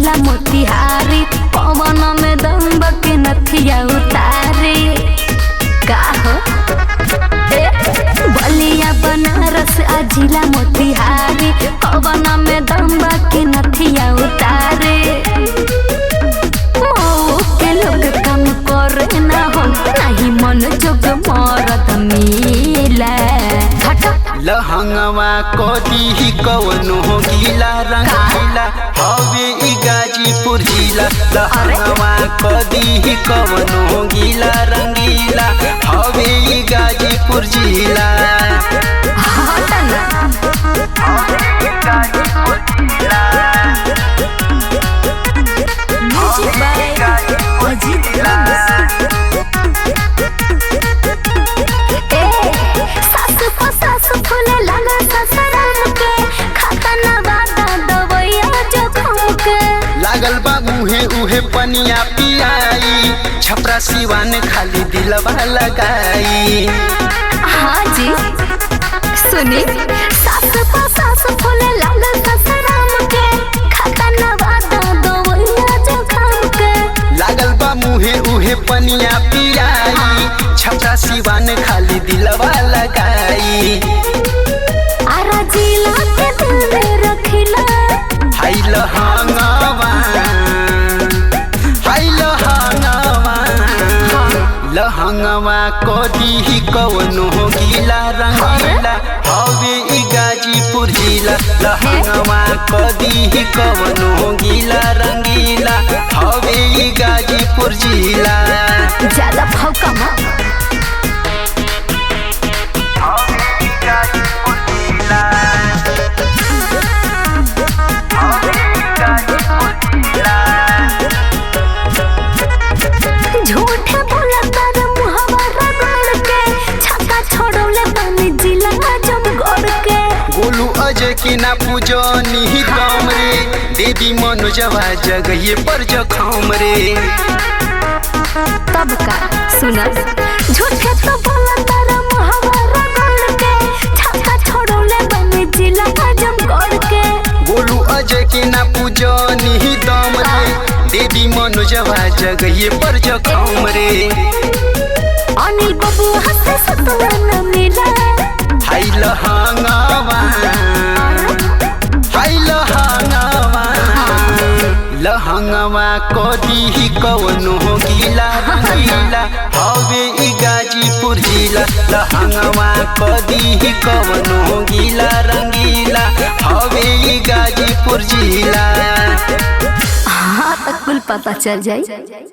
जिला मोतिहारी पवन में दम के नथिया उतारे का हो बलिया बनारस आ जिला मोतिहारी पवन में दम के नथिया उतारे मऊ के लोग काम करे ना हो नहीं मन जोग मरद मिला लहंगवा कदी कवनो गीला रंगीला हवे ई गाजीपुर जिला। लहंगवा कदी कवनो गीला रंगीला हवे ई गाजीपुर जिला। लागल बा मुहे उहे पनिया पियाई छपरा सिवान खाली दिलवा लगाई। हाँ जी सुनी सास फूले लागल ससुराम के खाता नवादा दवैया जखम के लागल बा मुहे उहे पनिया पियाई छपरा सिवान खाली दिलवा लगाई। आरा जिला के दिल में रखिला हाय लहंगवा लहंगवा कदी कवनो गीला रंगीला हवे ई गाजीपुर जिला। लहंगवा कदी कवनो गीला रंगीला हवे ई गाजीपुर जिला। ज्यादा भौकमा अजय की ना पूजनी दम रे देवी मनोजवा जगह पर जखम रे। तब का सुना झूठे तो बोला तारा मुहावरा गड़ के छक्का छोड़ोले बने जिला आजमगढ़ के। बोलू अजय की ना पूजनी दम रे देवी मनोजवा जगह पर जखम रे। अनिल बाबू हंसे सतुआ न मिला हाय लहंगवा लहंगवा कदी कवनो गीला रंगीला हवे ई गाजीपुर जिला। लहंगवा कदी कवनो गीला रंगीला हवे ई गाजीपुर जिला। हाँ तक कुल पता चल जाए।